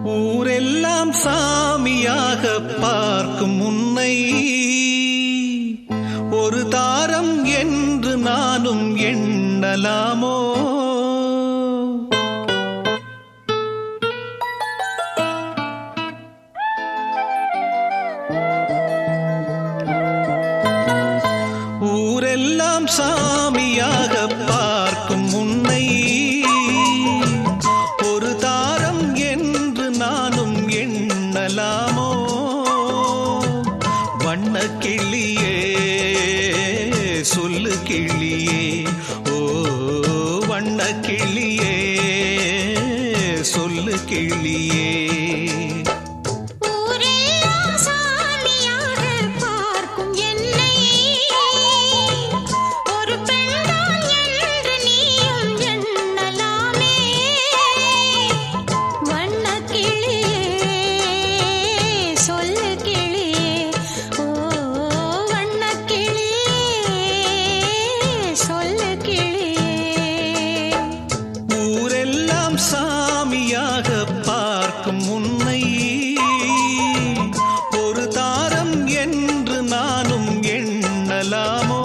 ஊரெல்லாம் சாமியாக பார்க்கும் உன்னை ஒரு தாரம் என்று நானும் எண்ணலாமோ? ஊரெல்லாம் சாமியாக பார்க்கும் உன்னை ஒரு தாரம் என்று நானும் எண்ணலாமோ? வண்ண கிளியே சொல்லு கிளியே, ஓ வண்ண கிளியே சொல்லு கிளியே. சாமியாக பார்க்கும் உன்னை ஒரு தாரம் என்று நானும் எண்ணலாமோ?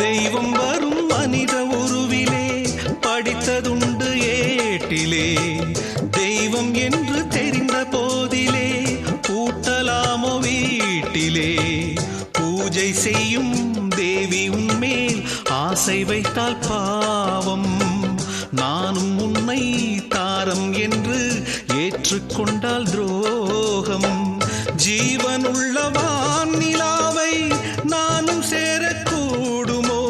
தெய்வம் வரும் மனித உருவிலே படித்ததுண்டு ஏட்டிலே. தெய்வம் என்று தெரிந்த போதிலே பூட்டலாமோ வீட்டிலே? பூஜை செய்யும் தேவி உன்மேல் ஆசை வைத்தால் பாவம். நானும் உன்னை தாரம் என்று ஏற்றுக்கொண்டால் துரோகம். ஜீவனுள்ள வானிலாவை நானும் சேரக்கூடுமோ?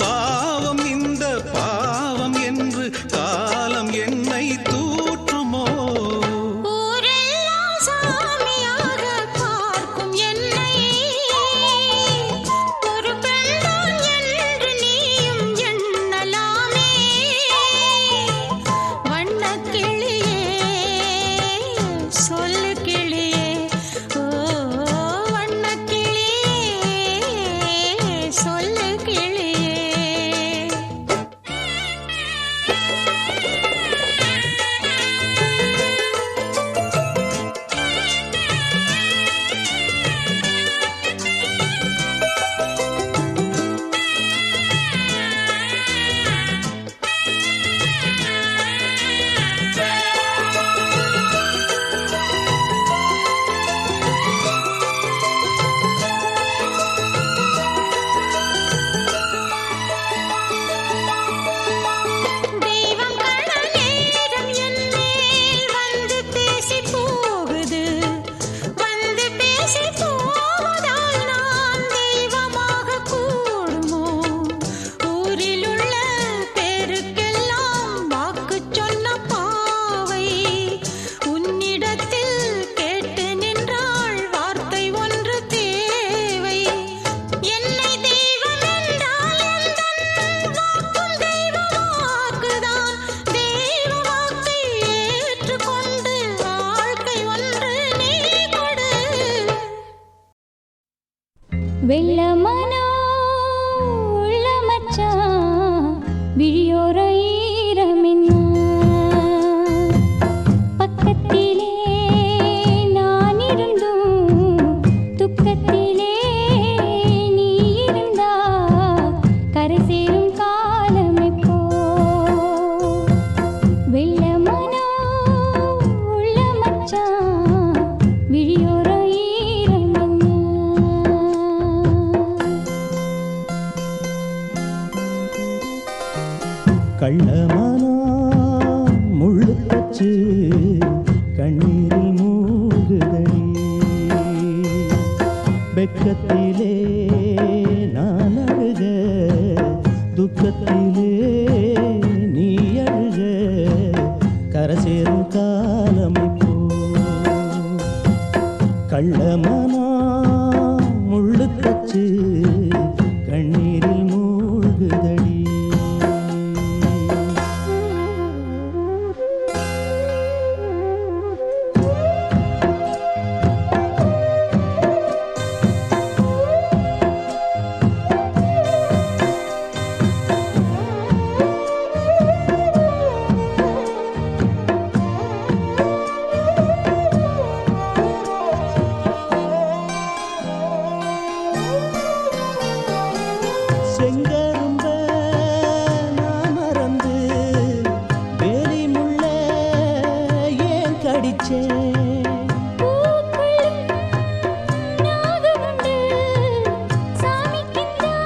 பாவம் இந்த பாவம் என்று காலம் என்னை தூற்றுமோ? ஊரெல்லாம் சாமியாக பார்க்கும் என்னை ஒரு பெண்தான் என்று நீயும் எண்ணலாமே? வண்ணக் கிளியே சொல்லு கிளியே, ஓ வண்ணக் கிளியே சொல்லு கிளியே. தெய்வம் கண்ட நேரம் என் மேல் வந்து பேசி போகுது. வந்து பேசி போவதால் நான் தெய்வமாக கூடுமோ? ஊரில் உள்ள பேருக்கெல்லாம் வாக்கு சொன்ன பாவை உன்னிடத்தில் கேட்டு நின்றாள் வார்த்தை ஒன்று தேவை. என்னை தெய்வம் என்றால் எந்தன் வாக்கும் தெய்வ வாக்குதான். தெய்வ வாக்கை ஏற்றுக்கொண்டு வாழ்க்கை ஒன்று நீ கொடு. வெள்ளமனோ உள்ள மச்சான் விழியோர ஈரமென்ன பக்கத்திலே நான் இருந்தும் துக்கத்திலே நீ இருந்தா கரை சேரும் காலம் எப்போ? வெள்ளமனோ உள்ள மச்சான் விழியோர ஈரமென்ன கள்ளமனா முள்ளு தச்சு கண்ணீரில் மூழ்குதடி. செங்கரும்ப நான் மறந்து வேலி முள்ள ஏன் கடிச்சேன்? பூக்குள்ளும் நாகமுண்டு, சாமிக்குத்தான்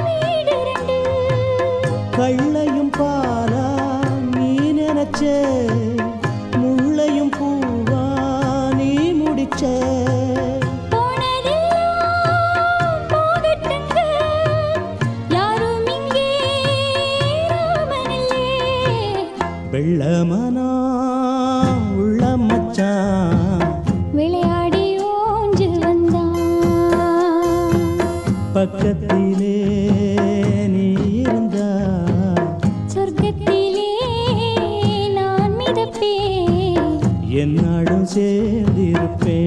வீடு ரெண்டு. கள்ளையும் பாலா நீ நினைச்ச, முள்ளையும் பூவா நீ முடிச்ச. போனதெல்லாம் போகட்டுங்க, யாரும் இங்கே ராமனில்லே. வெள்ளமனா உள்ள மச்சான் விளையாடி ஓஞ்சு வந்தான். பக்கத்திலே நீ இருந்தா சொர்க்கத்திலே நான் மிதப்பேன். என்னாடும் சேர்ந்திருப்பேன்.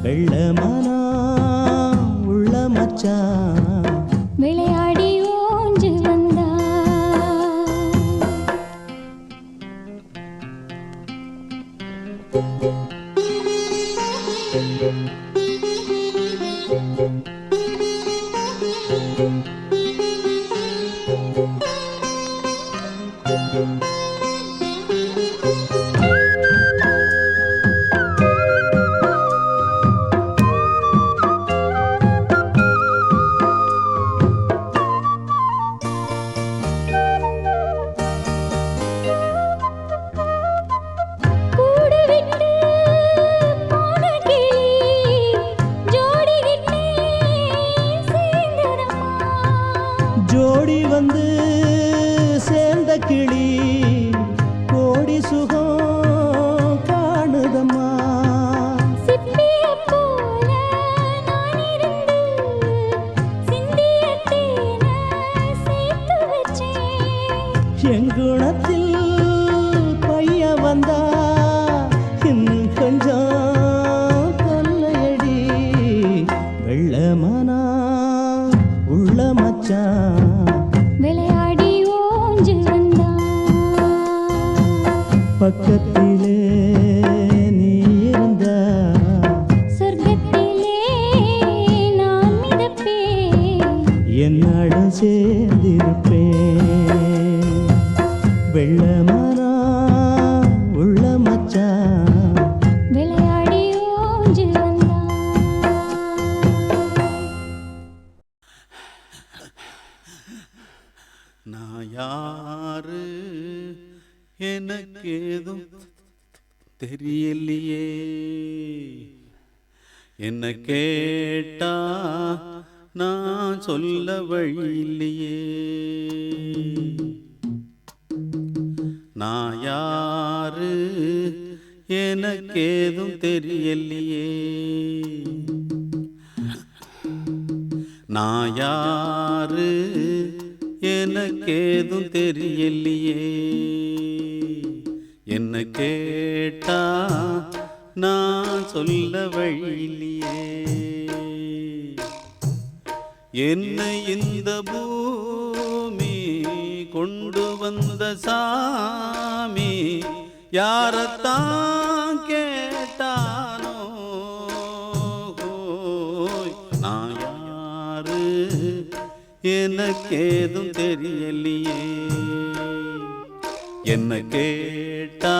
வெள்ளமனா உள்ள மச்சான் விளையாடி ஓஞ்சு வந்தான். கூடு விட்டு போன கிளி ஜோடிகிட்டே சேர்ந்ததம்மா. ஜோடி வந்து சேர்ந்த கிளி கோடி சுகம் காணுதம்மா. சிப்பியைப் போல நான் இருந்து சிந்திய தேனை சேர்த்து வச்சேன். எங்குணத்தில் பைய வந்தா இன்னும் கொஞ்சம் தொல்லையடி. வெள்ளமனா உள்ள மச்சான் விளையாடி ஓஞ்சு வந்தான். பக்கத்திலே நீ இருந்தா சொர்க்கத்திலே நான் மிதப்பேன். என்னுடன் சேர்ந்திருப்பேன். வெள்ளமனா உள்ள மச்சான் விளையாடி ஓஞ்சு வந்தான். நான் யாரு எனக்கேதும் தெரியலையே, என்ன கேட்டா நான் சொல்ல வழியில்லையே. நான் யாரு எனக்கேதும் தெரியலையே, நான் யாரு எனக்கேதும் தெரியலையே. என்ன கேட்டா நான் சொல்ல வழியில்லையே. என்னை இந்த பூமி கொண்டு வந்த சாமி யாரத்தான் கேட்டானோ. ஹோய், நான் யாரு எனக்கேதும் தெரியலையே. என்ன கேட்டா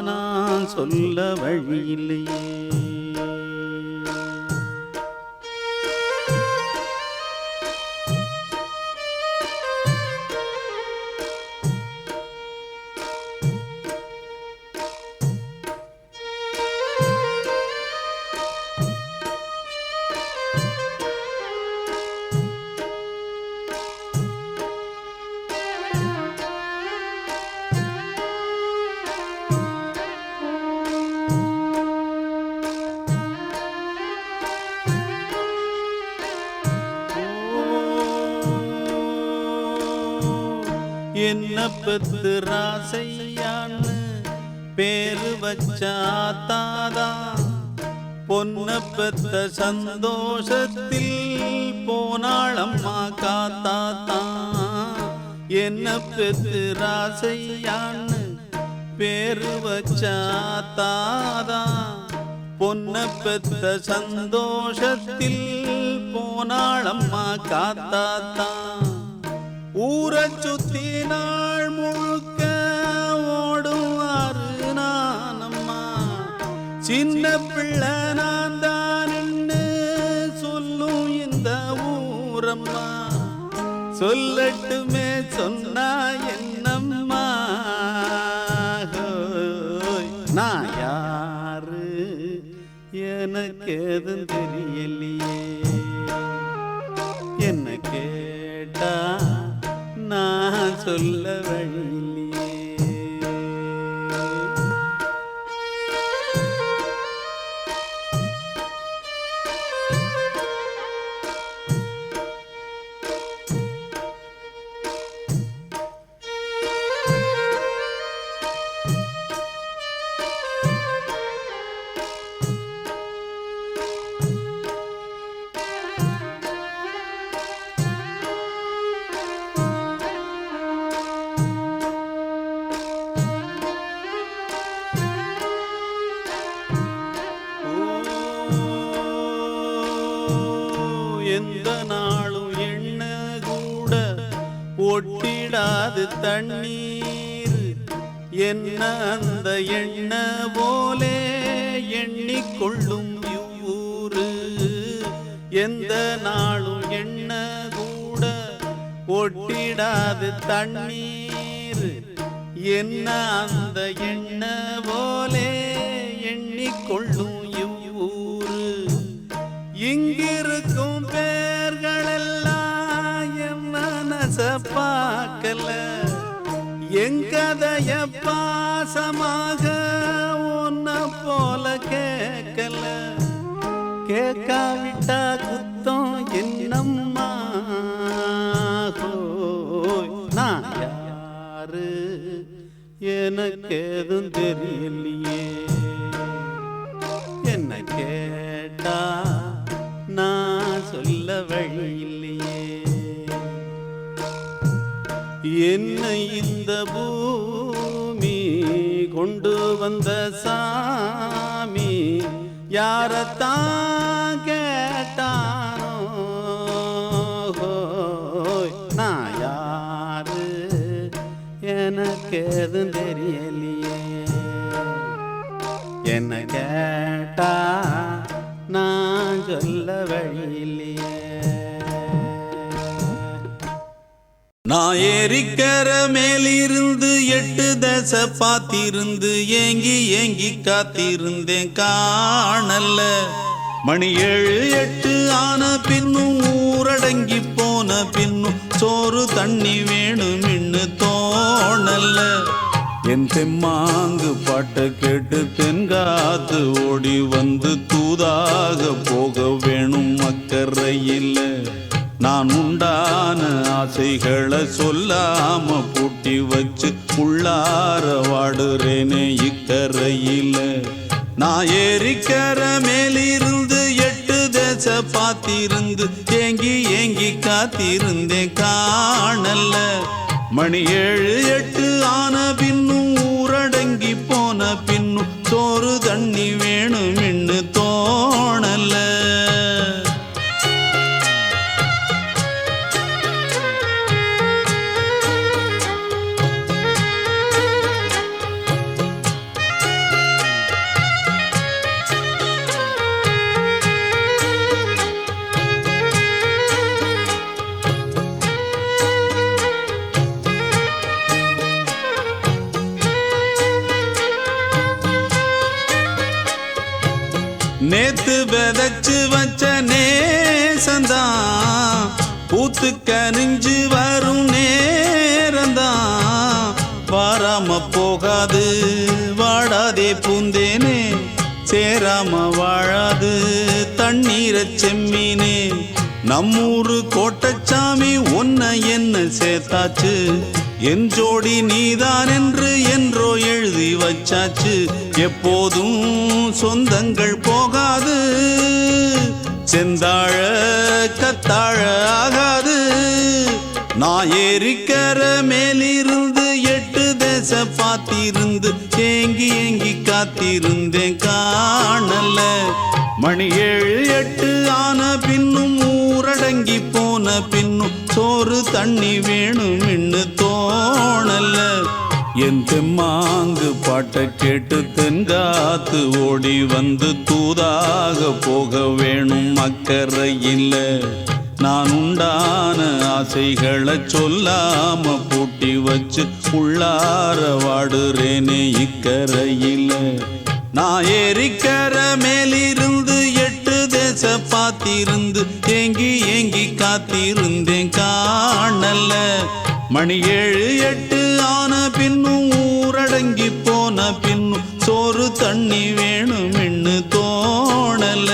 நான் சொல்ல வழியில்லையே. என்ன பெத்து ராசையான்னு பேரு வச்சாத்தாதா பொன்ன பெத்த சந்தோஷத்தில் போனாளம்மா காத்தாத்தா என்ன பெத்து ராசையான்னு பேரு வச்சாத்தாதா பொன்ன பெத்த சந்தோஷத்தில் போனாளம்மா காத்தாத்தா ஊரை சுத்தி நாள் முழுக்க ஓடுவாரு நானம்மா சின்ன பிள்ளை நான் தான் சொல்லும் இந்த ஊரம்மா சொல்லட்டுமே சொன்னா என்னம்மா நான் யாரு எனக்கு எதுவும் தெரியலையே என்ன கேட்டா நான் சொல்ல வழியில்லையே எந்த நாளும் எண்ண கூட ஒட்டிடாது தண்ணீர் என்ன அந்த எண்ண போலே எண்ணிக்கொள்ளும் ஊரு எந்த நாளும் எண்ண கூட ஒட்டிடாது தண்ணீர் என்ன அந்த எண்ண போலே எண்ணிக்கொள்ளும் ஊரு இங்கிருக்கும் பேர்கள் எல்லாம் என் மனச பார்க்கல எங்கதைய பாசமாக ஒன்ன போல கேட்கல கேட்காவிட்டா குத்தம் என்னம்மா நான் யாரு எனக்கு எதுவும் தெரியலையே என்ன கேட்டா நான் சொல்ல வழியில்லையே என்னை இந்த பூமி கொண்டு வந்த சாமி யாரத்தான் கேட்டானோ நான் யாரு எனக்கு எதுவும் தெரியலையே என்ன கேட்டா நான் சொல்ல வழியில்லையே நான் ஏரிக்கர மேலிருந்து 8 தசை பார்த்திருந்து ஏங்கி ஏங்கி காத்திருந்தேன் காணல மணி 7 8 ஆன பின்னும் ஊரடங்கி போன பின்னும் சோறு தண்ணி வேணும் இன்னு தோணல என் தெம்மாங்கு பாட்டை கேட்டு தென்காத்து ஓடி வந்து தூதாக போக வேணும் அக்கறையில் நான் உண்டான ஆசைகளை சொல்லாம பூட்டி வச்சு உள்ளார வாடுறேனே இக்கரையில் நான் ஏரிக்கர மேலிருந்து 8 தசை பார்த்திருந்து ஏங்கி ஏங்கி காத்திருந்தேன் காணல மணி 7 8 ஆன பின்னும் ஊரடங்கி போன பின்னும் சோறு தண்ணி வேணும் இன்னு தோணல நேத்து விதைச்சு வச்ச நேசந்தான் பூத்து கனிஞ்சு வரும் நேரந்தான் வாராம போகாது வாடாதே பூந்தேனே சேராம வாழாது தண்ணீரை செம்மீனே நம்மூரு கோட்டச்சாமி உன்னை என்ன சேர்த்தாச்சு, என் ஜோடி நீதான் என்று என்றோ எழுதி வச்சாச்சு. எப்போதும் சொந்தங்கள் போகாது, செந்தாழ கத்தாழ ஆகாது. நான் ஏரிக்கர மேலிருந்து 8 தேச பார்த்திருந்து ஏங்கி ஏங்கி காத்திருந்தேன் காணல. மணி 7 8 ஆன பின்னும் ஊரடங்கி போன பின்னும் சோறு தண்ணி வேணும் இன்னு தோணல. என் தெம்மாங்கு பாட்டை கேட்டு தென்காத்து ஓடி வந்து தூதாக போக வேணும் அக்கறையில். நான் உண்டான ஆசைகளை சொல்லாம பூட்டி வச்சு உள்ளார வாடுறேனே இக்கரையில். நான் ஏரிக்கர மேலிருந்து 8 தேச பார்த்திருந்து ஏங்கி ஏங்கி காத்திருந்தேன் காணல. மணி 7 8 ஆன பின்னும் ஊரடங்கி போன பின்னும் சோறு தண்ணி வேணும் இன்னு தோணல.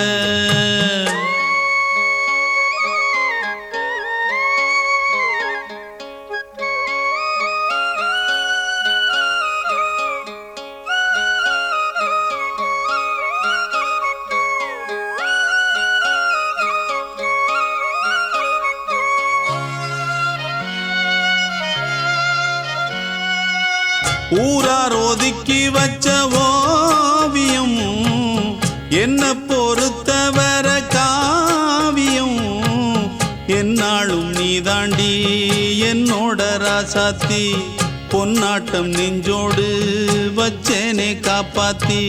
ஊரார் ஒதுக்கி வச்ச ஓவியம் என்ன பொறுத்தவர காவியம். என்னாலும் நீதாண்டி என்னோட ராசாத்தி, பொன்னாட்டம் நெஞ்சோடு வச்சேனே காப்பாத்தி.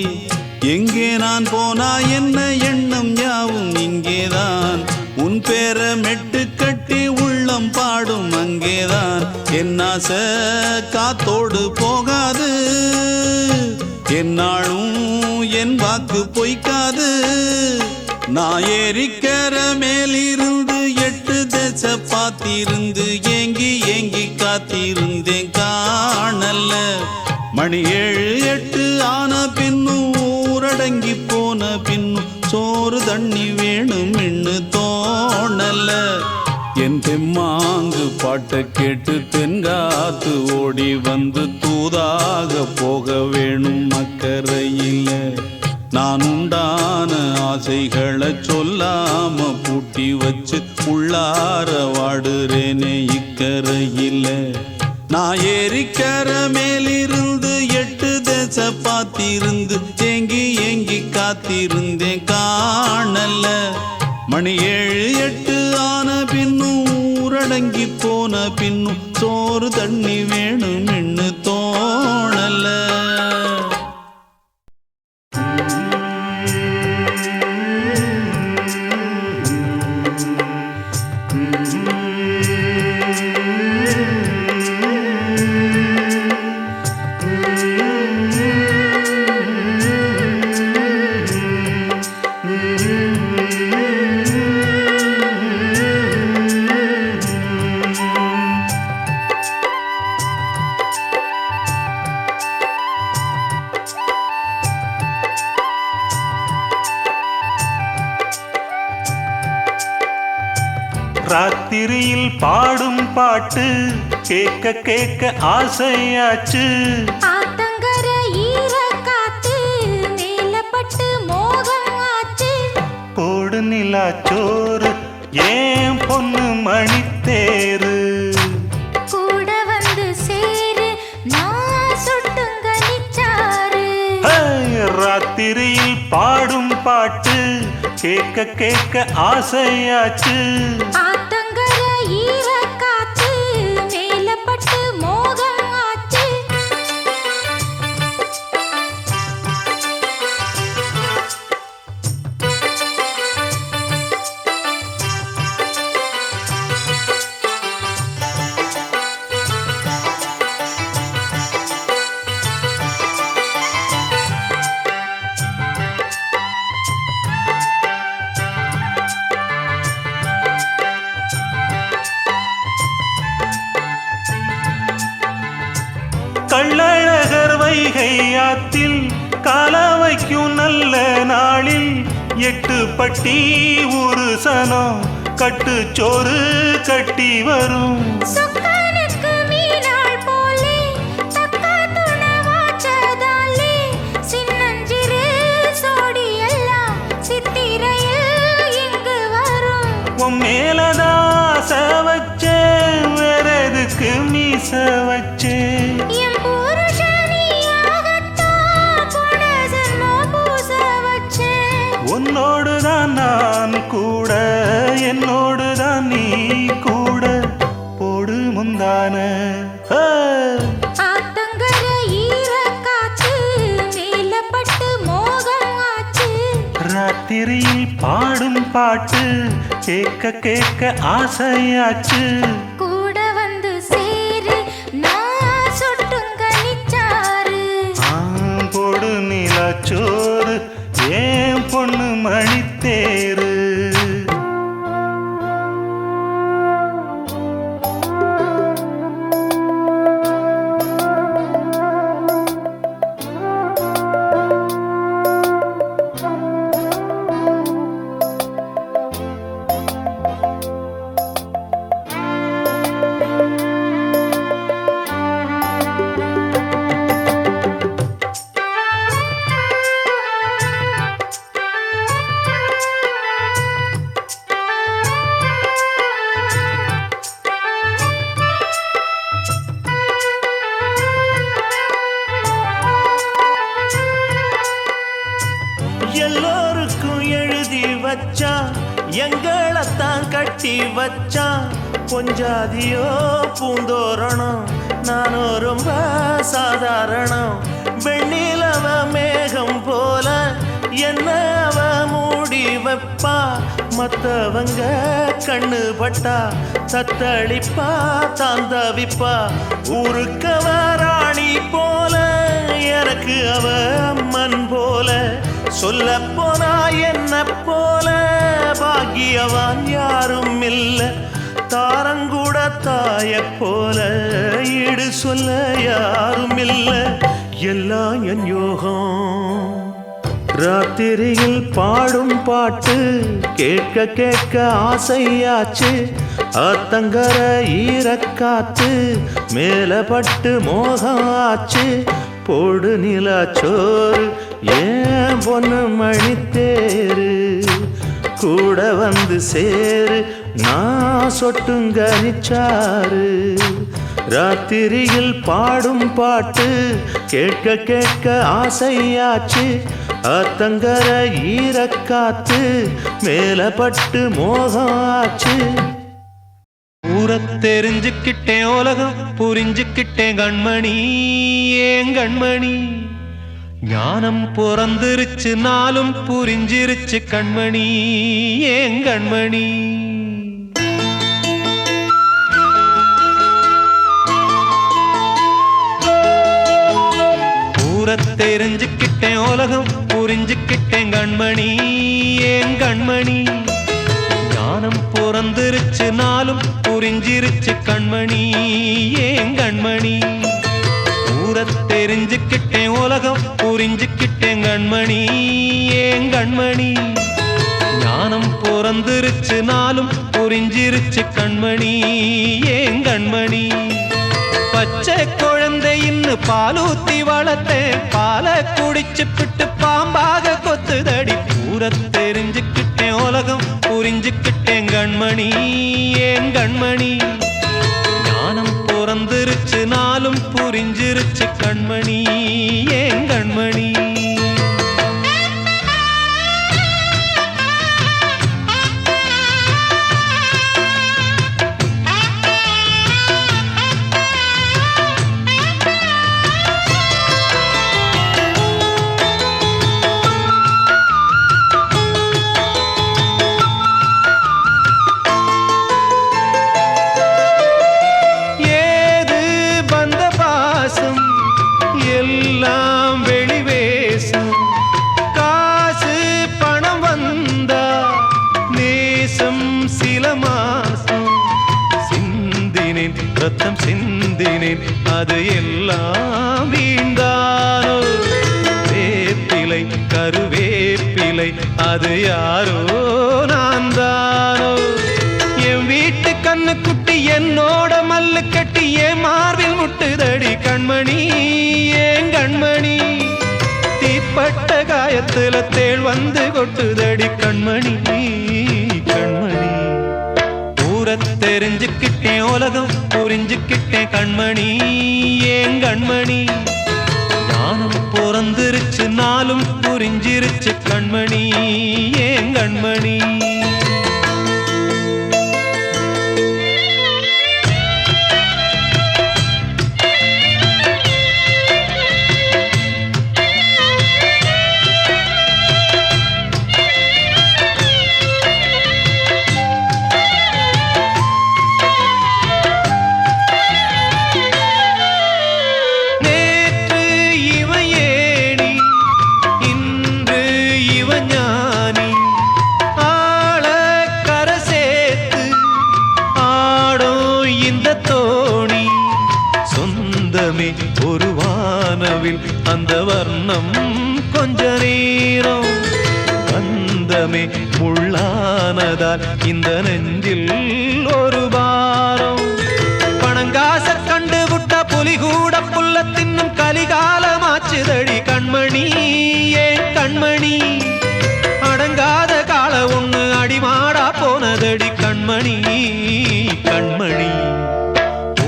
எங்கே நான் போனா என்ன எண்ணம் யாவும் இங்கேதான், உன் பேரை மெட்டு கட்டி உள்ளம் பாடும் அங்கேதான். என் ஆசை காத்தோடு போகாது, என்னாலும் என் வாக்கு பொய்க்காது. நான் ஏரிக்கர மேலிருந்து 8 தேச பார்த்திருந்து ஏங்கி ஏங்கி காத்திருந்தேன் காணல. மணி 7 8 ஆன பின்னும் ஊரடங்கி போன பின்னும் சோறு தண்ணி வேணும் இன்னு தோணல. என் தெம்மாங்கு பாட்டை கேட்டு தென்காத்து ஓடி வந்து தூதாக போக வேணும் அக்கறையில். நான் உண்டான ஆசைகளை சொல்லாம பூட்டி வச்சு உள்ளார வாடுறேனே இக்கரையில். நான் ஏரிக்கர மேலிருந்து 8 தேச பார்த்திருந்து ஏங்கி ஏங்கி காத்திருந்தேன் காணல. மணி 7 8 ஆன பின்னும் ஊரடங்கி போன பின்னும் சோறு தண்ணி வேணும் இன்னு தோணல. ராத்திரியில் பாடும் பாட்டு கேட்க கேட்க ஆசையாச்சு. ஆத்தங்கர ஈர காத்து மேலப்பட்டு மோகம் ஆச்சு. போடு நிலாச்சோறு ஏன் பொண்ணு மணித்தேரு, கூட வந்து சேரு நான் சுட்டுங்கனிச்சாரு. ராத்திரியில் பாடும் பாட்டு கேட்க கேட்க ஆசையாச்சு. ஆத்தங்கர ஈர காத்து மேலப்பட்டு மோகம் ஆச்சு. கள்ளழகர் வைகை ஆத்தில் கால வைக்கும் நல்ல நாளில் 8 பட்டி ஒரு சனம் கட்டுச்சோறு கட்டி வரும். சொக்கனுக்கு மீனாள் போலே தக்க துணவாச்சதாலே சின்னஞ்சிறு சோடி எல்லாம் சித்திரையில் இங்கு வரும். உன் மேலதாச வச்சேன் வேற எதுக்கு மீச வச்சேன். என் புருஷனியாகத்தான் போன ஜென்மம் பூச வச்சேன். உன்னோடுதான் நான் கூட என்னோடுதான் நீ கூட போடு முந்தான. ஆத்தங்கர ஈரக்காத்து மேலப்பட்டு மோகம் ஆச்சு. ராத்திரியில் பாடும் பாட்டு கேட்க கேட்க ஆசையாச்சு. கூட வந்து சேரு நான் சொட்டுங்க நிச்சாரு. போடு நிலாச்சோறு ஏன் பொண்ணு மணித்தேரு. எல்லோருக்கும் எழுதி வச்சான் எங்களைத்தான் கட்டி வச்சான். பொஞ்சாதியோ பூந்தோரணம் நானோ ரொம்ப சாதாரணம். வெண்ணிலவ மேகம் போல என்ன அவ மூடி வைப்பா. மத்தவங்க கண்ணு பட்டா தத்தளிப்பா தாந்தவிப்பா. ஊருக்கவ ராணி போல எனக்கு அவ அம்மன் போல. சொல்ல போனா என்ன போல பாக்கியவான் யாரும் இல்ல. தாரங்கூட தாய போல ஈடு சொல்ல யாரும் இல்ல. எல்லாம் என் யோகம். ராத்திரியில் பாடும் பாட்டு கேட்க கேட்க ஆசையாச்சு. ஆத்தங்கர ஈரக்காத்து மேல பட்டு மோகம் ஆச்சு. போடு நிலாச்சோறு ஏன் பொண்ணு மணித்தேரு. கூட வந்து சேரு நான் சொட்டுங்க நிச்சாரு. ராத்திரியில் பாடும் பாட்டு கேட்க கேட்க ஆசையாச்சு. ஆத்தங்கர ஈரக்காத்து மேல பட்டு மோகம் ஆச்சு. ஊரத் தெரிஞ்சுக்கிட்டேன் உலகம் புரிஞ்சுக்கிட்டேன் கண்மணி ஏன் கண்மணி. ஞானம் பிறந்திருச்சு நாளும் புரிஞ்சிருச்சு கண்மணி ஏன் கண்மணி. ஊரத் தெரிஞ்சுக்கிட்டேன் உலகம் புரிஞ்சுக்கிட்டேன் கண்மணி ஏன் கண்மணி. ஞானம் பிறந்திருச்சு நாளும் புரிஞ்சிருச்சு கண்மணி ஏன் கண்மணி. ஊரத் தெரிஞ்சுக்கிட்டேன் உலகம் புரிஞ்சுக்கிட்டேன் கண்மணி ஏன் கண்மணி. ஞானம் பிறந்திருச்சு நாளும் புரிஞ்சிருச்சு கண்மணி ஏன் கண்மணி. பச்சை குழந்தை இன்னும் பாலூத்தி வளர்த்தேன் பாலை குடிச்சு பிட்டு பாம்பாக கொத்துதடி. ஊரத் தெரிஞ்சுக்கிட்டேன் உலகம் புரிஞ்சுக்கிட்டேன் கண்மணி ஏன் கண்மணி. ஞானம் பிறந்திருச்சு நாளும் புரிஞ்சிருச்சு கண்மணி ஏன் கண்மணி. ரத்தம் சிந்தினேன் அது எல்லாம் வீண்டானோ. வேப்பிலை கருவேப்பிலை அது யாரோ நான் தானோ. மின்னு குட்டி என்னோட மல்லு கட்டி ஏன் மார்பில் முட்டுதடி கண்மணி ஏன் கண்மணி தீப்பட்ட காயத்துல தேள் வந்து கொட்டுதடி கண்மணி கண்மணி ஊரை தெரிஞ்சுக்கிட்டேன் உலகம் புரிஞ்சுக்கிட்டேன் கண்மணி ஏன் கண்மணி ஞானம் பிறந்திருச்சு நாளும் புரிஞ்சிருச்சு கண்மணி ஏன் கண்மணி ஒரு வானவில் அந்த வர்ணம் கொஞ்ச நேரம் வந்தமே முள்ளானதால் இந்த நெஞ்சில் ஒரு பாரம் பணங்காச கண்டு விட்ட புலி கூட புல்ல தின்னும் கலிகாலமாச்சுதடி கண்மணி ஏன் கண்மணி அடங்காத கால ஒண்ணு அடிமாடா போனதடி கண்மணி கண்மணி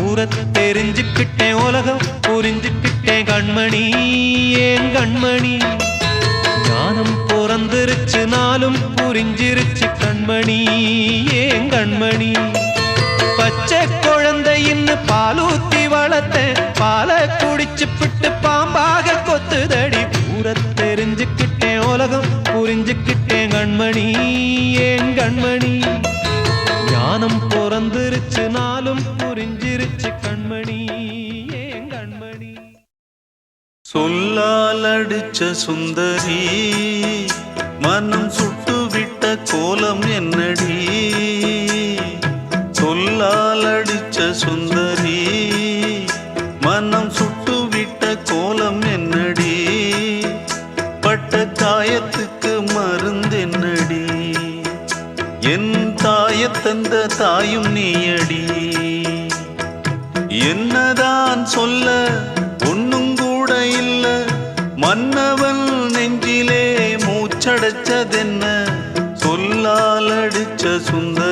ஊரை தெரிஞ்சுக்கிட்டேன் உலகம் புரிஞ்சுக்கிட்டேன் கண்மணி ஏன் கண்மணி ஞானம் பிறந்திருச்சு நாளும் புரிஞ்சிருச்சு கண்மணி ஏன் கண்மணி பச்சை குழந்தை இன்னும் பாலூத்தி வளர்த்தேன் பாலை குடிச்சு பிட்டு பாம்பாக கொத்துதடி ஊரை தெரிஞ்சுக்கிட்டேன் உலகம் புரிஞ்சுக்கிட்டேன் கண்மணி ஏன் கண்மணி ஞானம் பிறந்திருச்சு நாளும் புரிஞ்சிருச்சு கண்மணி ஏன் கண்மணி சொல்லால் அடிச்ச சுந்தரி மனம் சுட்டுவிட்ட கோலம் என்னடி சொல்லால் அடிச்ச சுந்தரி மனம் சுட்டுவிட்ட கோலம் என்னடி பட்ட காயத்துக்கு மருந்தென்னடி என் தாயத்தந்த தாயும் நீயடி என்னதான் சொல்ல ஒன்னும் கூட இல்ல மன்னவன் நெஞ்சிலே மூச்சடைச்சதென்ன சொல்லால் அடிச்ச சுந்தரி